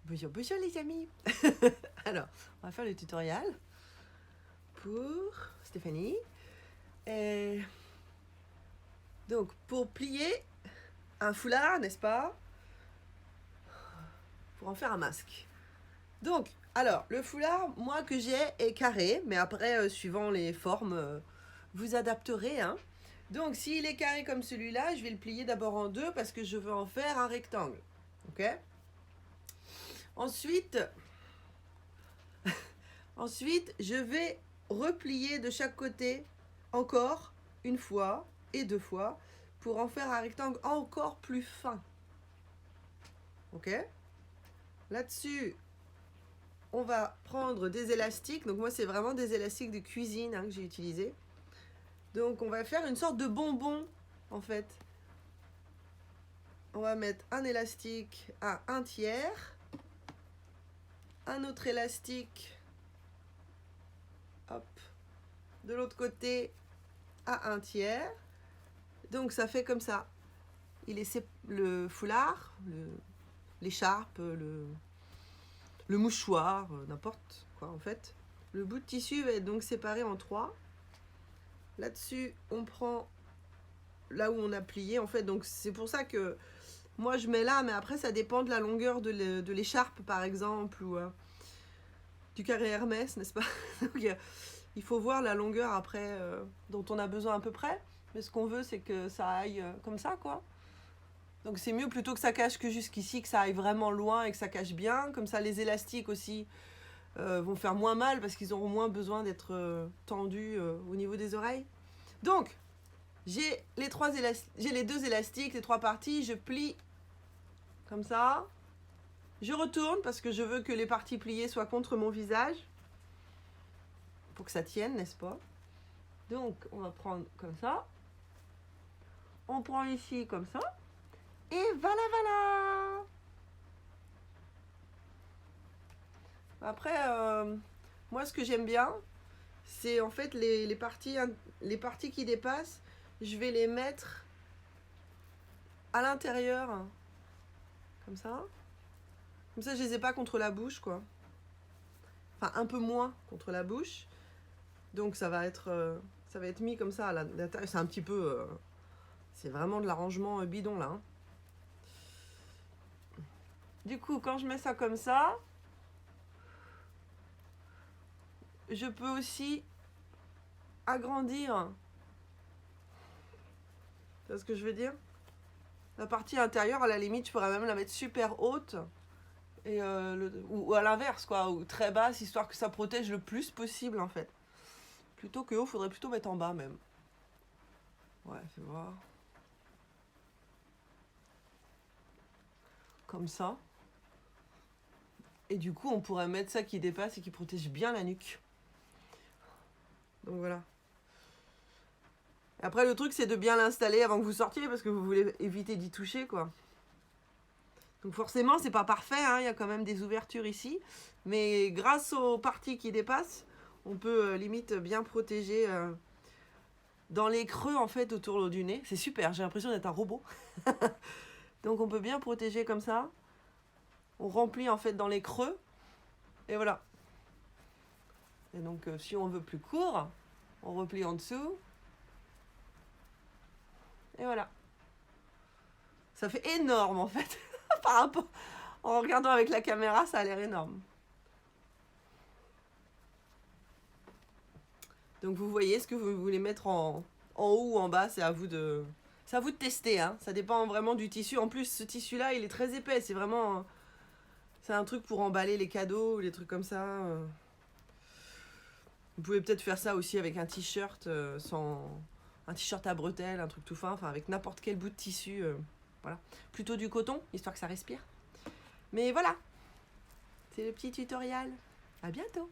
Bonjour, bonjour les amis. Alors, on va faire le tutoriel pour Stéphanie. Et donc, pour plier un foulard, n'est-ce pas? Pour en faire un masque. Donc, alors, le foulard, moi, que j'ai est carré, mais après, suivant les formes, vous adapterez, hein. Donc, s'il est carré comme celui-là, je vais le plier d'abord en deux parce que je veux en faire un rectangle. Ok? Ensuite, je vais replier de chaque côté encore une fois et deux fois pour en faire un rectangle encore plus fin. Ok? Là-dessus, on va prendre des élastiques. Donc moi, c'est vraiment des élastiques de cuisine que j'ai utilisé. Donc on va faire une sorte de bonbon en fait. On va mettre un élastique à 1/3, un autre élastique, hop, de l'autre côté à 1/3. Donc ça fait comme ça. Il est le foulard, l'écharpe, le mouchoir, n'importe quoi en fait. Le bout de tissu va être donc séparé en 3. Là-dessus, on prend là où on a plié en fait. Donc c'est pour ça que moi je mets là, mais après ça dépend de la longueur de l'écharpe par exemple, ou du carré Hermès, n'est-ce pas? Donc, il faut voir la longueur après dont on a besoin à peu près. Mais ce qu'on veut, c'est que ça aille comme ça, quoi. Donc c'est mieux plutôt que ça cache que jusqu'ici, que ça aille vraiment loin et que ça cache bien. Comme ça, les élastiques aussi vont faire moins mal parce qu'ils auront moins besoin d'être tendus au niveau des oreilles. Donc, j'ai les deux élastiques, les 3 parties. Je plie comme ça. Je retourne parce que je veux que les parties pliées soient contre mon visage. Pour que ça tienne, n'est-ce pas? Donc, on va prendre comme ça. On prend ici comme ça. Et voilà, voilà! Après, moi, ce que j'aime bien, c'est en fait les parties qui dépassent, je vais les mettre à l'intérieur, comme ça. Comme ça, je les ai pas contre la bouche, quoi. Enfin, un peu moins contre la bouche. Donc, ça va être mis comme ça à l'intérieur. C'est un petit peu... c'est vraiment de l'arrangement bidon, là. Hein. Du coup, quand je mets ça comme ça, je peux aussi agrandir. Tu vois ce que je veux dire? La partie intérieure, à la limite, je pourrais même la mettre super haute. Et ou à l'inverse, quoi, ou très basse, histoire que ça protège le plus possible, en fait. Plutôt que haut, il faudrait plutôt mettre en bas, même. Ouais, fais voir. Comme ça. Et du coup, on pourrait mettre ça qui dépasse et qui protège bien la nuque. Donc voilà. Après, le truc, c'est de bien l'installer avant que vous sortiez, parce que vous voulez éviter d'y toucher, quoi. Donc forcément, c'est pas parfait, hein, il y a quand même des ouvertures ici. Mais grâce aux parties qui dépassent, on peut limite bien protéger dans les creux, en fait, autour du nez. C'est super, j'ai l'impression d'être un robot. Donc on peut bien protéger comme ça. On remplit, en fait, dans les creux. Et voilà. Et donc, si on veut plus court, on replie en dessous. Et voilà. Ça fait énorme, en fait. Par rapport... En regardant avec la caméra, ça a l'air énorme. Donc vous voyez ce que vous voulez mettre en haut ou en bas, c'est à vous de tester, hein. Ça dépend vraiment du tissu. En plus, ce tissu-là, il est très épais. C'est vraiment... C'est un truc pour emballer les cadeaux ou les trucs comme ça. Vous pouvez peut-être faire ça aussi avec un t-shirt un t-shirt à bretelles, un truc tout fin, enfin avec n'importe quel bout de tissu. Voilà. Plutôt du coton, histoire que ça respire. Mais voilà. C'est le petit tutoriel. À bientôt.